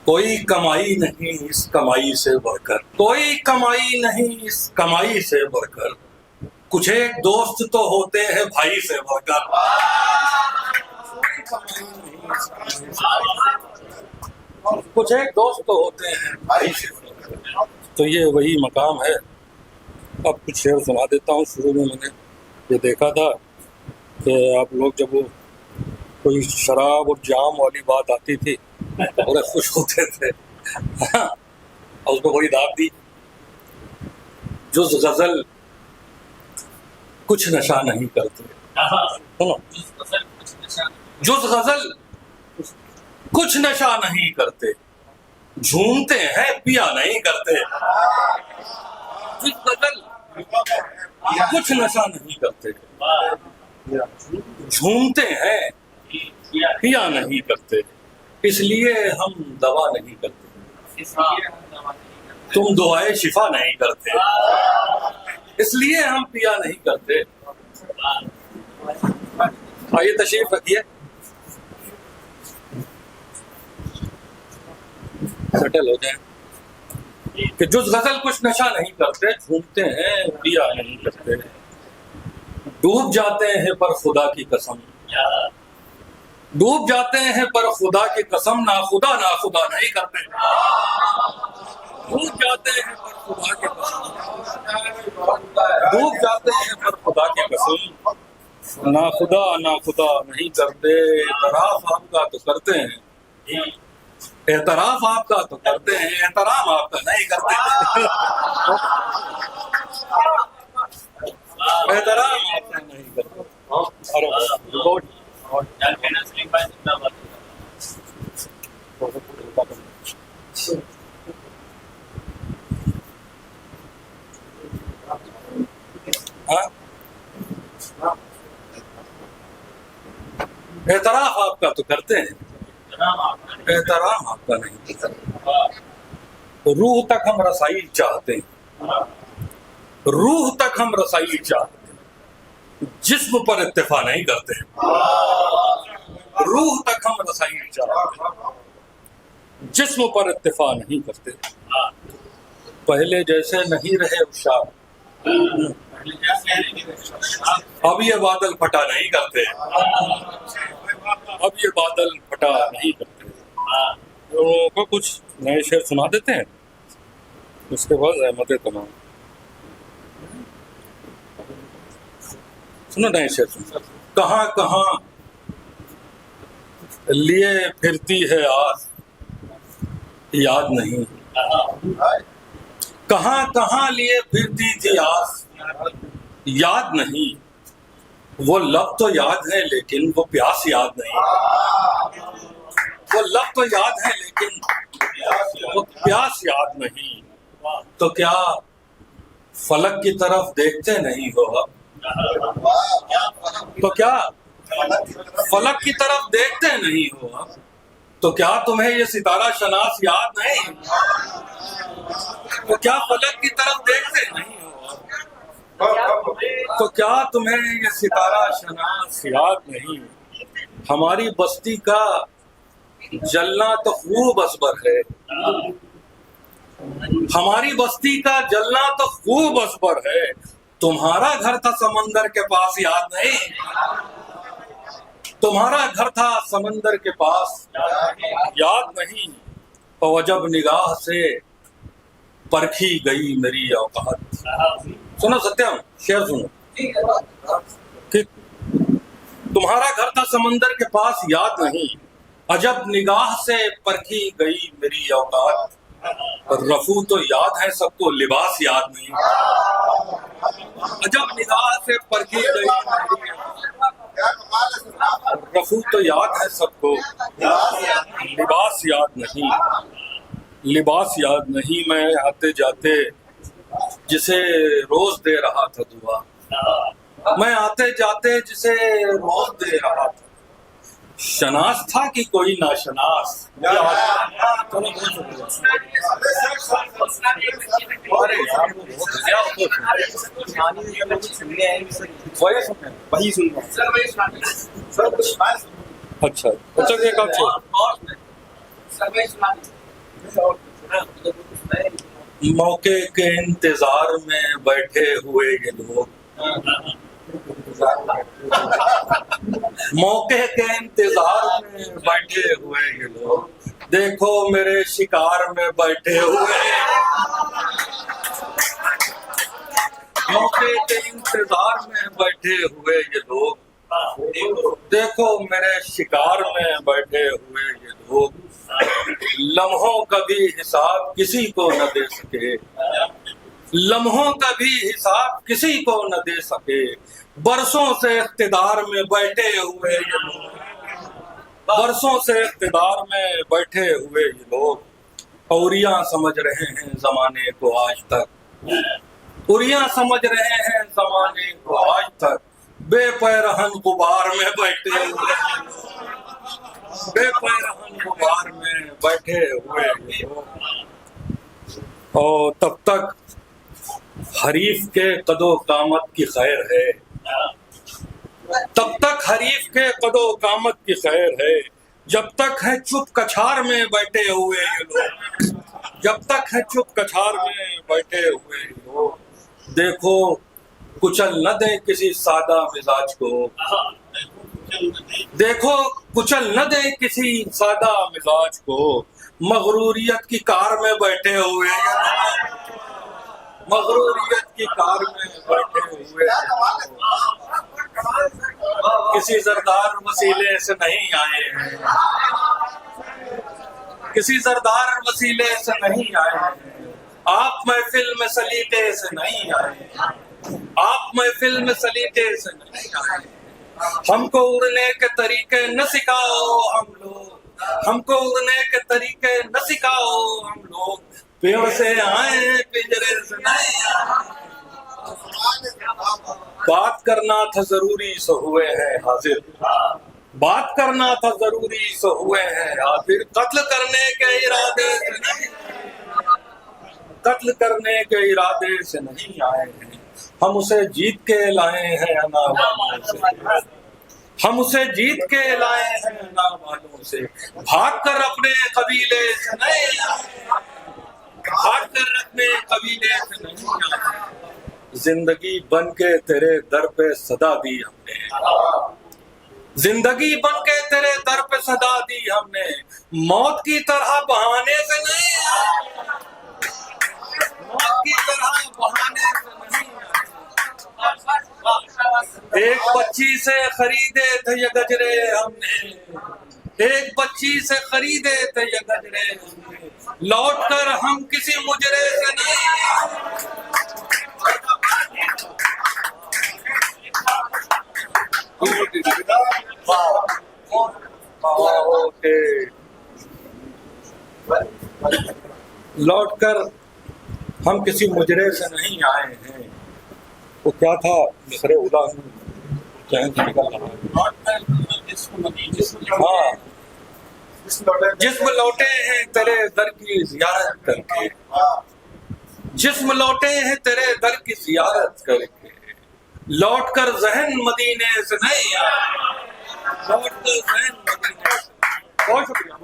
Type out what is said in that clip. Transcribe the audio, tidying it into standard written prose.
کوئی کمائی نہیں اس کمائی سے بڑھ کر، کوئی کمائی نہیں اس کمائی سے بڑھ کر، کچھ ایک دوست تو ہوتے ہیں بھائی سے بڑھ کر۔ کچھ ایک دوست تو ہوتے ہیں بھائی سے بڑھ کر۔ تو یہ وہی مقام ہے۔ اب کچھ شعر سنا دیتا ہوں۔ شروع میں نے یہ دیکھا تھا کہ آپ لوگ جب وہ کوئی شراب اور جام والی بات آتی تھی بڑے خوش ہوتے تھے، اور اس کو بڑی داد دی۔ جز غزل کچھ نشہ نہیں کرتے، جز غزل کچھ نشہ نہیں کرتے، جھومتے ہیں پیا نہیں کرتے۔ جز غزل کچھ نشہ نہیں کرتے، جھومتے ہیں پیا نہیں کرتے، اس لیے ہم دوا نہیں کرتے، تم دعائے شفا نہیں کرتے، اس لیے ہم پیا نہیں کرتے۔ آئیے تشریف رکھیے، سیٹل ہو جائیں۔ کہ جز غزل کچھ نشہ نہیں کرتے، جھومتے ہیں پیا نہیں کرتے، ڈوب جاتے ہیں پر خدا کی قسم، ڈوب جاتے ہیں پر خدا کی قسم، نا خدا نہیں کرتے، ڈوب جاتے ہیں پر خدا کی قسم، ڈوب جاتے ہیں پر خدا کی قسم، نا خدا نہیں کرتے۔ اعتراف آپ کا تو کرتے ہیں، اعتراف آپ کا تو کرتے ہیں، احترام آپ کا نہیں کرتے، احترام آپ کا نہیں کرتے۔ اعتراف آپ کا تو کرتے ہیں، احترام آپ کا نہیں کرتے۔ روح تک ہم رسائی چاہتے ہیں، روح تک ہم رسائی چاہتے ہیں، جسم پر اتفاق نہیں کرتے۔ روح تک ہم رسائی چاہتے ہیں، جسم پر اتفاق نہیں کرتے۔ پہلے جیسے نہیں رہے عشاق، اب یہ بادل پھٹا نہیں کرتے، اب یہ بادل پھٹا نہیں کرتے۔ لوگوں کو کچھ نئے شعر سنا دیتے ہیں، اس کے بعد احمد تمام سنو نئے شعر سنو۔ کہاں کہاں لیے پھرتی ہے آس یاد نہیں، کہاں کہاں لیے پھرتی تھی آس یاد نہیں، وہ لب تو یاد ہے لیکن وہ پیاس یاد نہیں، وہ لب تو یاد ہے لیکن وہ پیاس یاد نہیں۔ تو کیا فلک کی طرف دیکھتے نہیں ہو اب؟ تو کیا فلک کی طرف دیکھتے نہیں ہو اب؟ تو کیا تمہیں یہ ستارہ شناس یاد نہیں؟ تو کیا فلک کی طرف دیکھتے نہیں ہو اب؟ تو کیا تمہیں یہ ستارہ شناس یاد نہیں؟ ہماری بستی کا جلنا تو خوب ازبر ہے، ہماری بستی کا جلنا تو خوب ازبر ہے، تمہارا گھر تھا سمندر کے پاس یاد نہیں، تمہارا گھر تھا سمندر کے پاس یاد نہیں۔ تو جب نگاہ سے پرکھی گئی میری اوقات، سنو ستیم شعر سنو، کہ تمہارا گھر تھا سمندر کے پاس یاد نہیں، عجب نگاہ سے پرکھی گئی میری اوقات، رفو تو یاد ہے سب کو لباس یاد نہیں، عجب نگاہ سے پرکھی گئی میری اوقات، رفو تو یاد ہے سب کو لباس یاد نہیں، لباس یاد نہیں۔ میں آتے جاتے جسے روز دے رہا تھا دعا، میں آتے جاتے جسے روز دے رہا تھا، شناس تھا کہ کوئی ناشناس، اچھا اچھا موقع کے انتظار میں بیٹھے ہوئے یہ لوگ، موقع کے انتظار میں بیٹھے ہوئے یہ لوگ، دیکھو میرے شکار میں بیٹھے ہوئے، موقع کے انتظار میں بیٹھے ہوئے یہ لوگ، دیکھو میرے شکار میں بیٹھے ہوئے یہ لوگ، لمحوں کا بھی حساب کسی کو نہ دے سکے، لمحوں کا بھی حساب کسی کو نہ دے سکے، برسوں سے اقتدار میں بیٹھے ہوئے یہ لوگ، برسوں سے اقتدار میں بیٹھے ہوئے یہ لوگ، اوریاں سمجھ رہے ہیں زمانے کو آج تک، اوریاں سمجھ رہے ہیں زمانے کو آج تک، بے پیرہن غبار میں بیٹھے ہوئے، بے پیرہن غبار میں بیٹھے ہوئے یہ لوگ، اور تب تک حریف کے قد و قامت کی خیر ہے، تب تک حریف کے قد و قامت کی خیر ہے، جب تک ہے چپ کچھار میں بیٹھے ہوئے یہ لوگ، جب تک ہے چپ کچھار میں بیٹھے ہوئے یہ لوگ، دیکھو کچل نہ دے کسی سادہ مزاج کو، دیکھو کچل نہ دے کسی سادہ مزاج کو، مغروریت کی کار میں بیٹھے ہوئے، مغروریت کی کار میں بیٹھے ہوئے، کسی زردار وسیلے سے نہیں آئے ہیں، کسی زردار وسیلے سے نہیں آئے ہیں، آپ محفل میں سلیقے سے نہیں آئے ہیں، آپ محفل میں سلیقے سے نہیں آئے ہیں، ہم کو اڑنے کے طریقے نہ سکھاؤ ہم لوگ، ہم کو اڑنے کے طریقے نہ سکھاؤ ہم لوگ، پیڑ سے آئے پنجرے سے نہیں آئے، بات کرنا تھا ضروری سو ہوئے ہیں حاضر، بات کرنا تھا ضروری سو ہوئے ہیں حاضر، قتل کرنے کے ارادے سے نہیں، قتل کرنے کے ارادے سے نہیں آئے ہیں، ہم اسے جیت کے لائے ہیں انا والوں سے، ہم اسے جیت کے لائے ہیں انا والوں سے، بھاگ کر اپنے قبیلے سے نہیں آئے، بھاگ کر اپنے قبیلے سے نہیں آئے، زندگی بن کے تیرے در پہ صدا دی ہم نے، زندگی بن کے تیرے در پہ صدا دی ہم نے، موت کی طرح بہانے سے نہیں آئے، موت کی طرح بہانے سے نہیں آئے، ایک بچی سے خریدے تھے یہ گجرے ہم نے، ایک بچی سے خریدے تھے یہ گجرے ہم نے، لوٹ کر ہم کسی مجرے سے نہیں آئے، لوٹ کر ہم کسی مجرے سے نہیں آئے ہیں، وہ کیا تھا مصرے ادا ہاں، جسم لوٹے ہیں تیرے در کی زیارت کر کے، جسم لوٹے ہیں تیرے در کی زیارت کر کے، لوٹ کر ذہن مدینے سے نہیں آئے، لوٹ کر ذہن مدینے سے، بہت شکریہ۔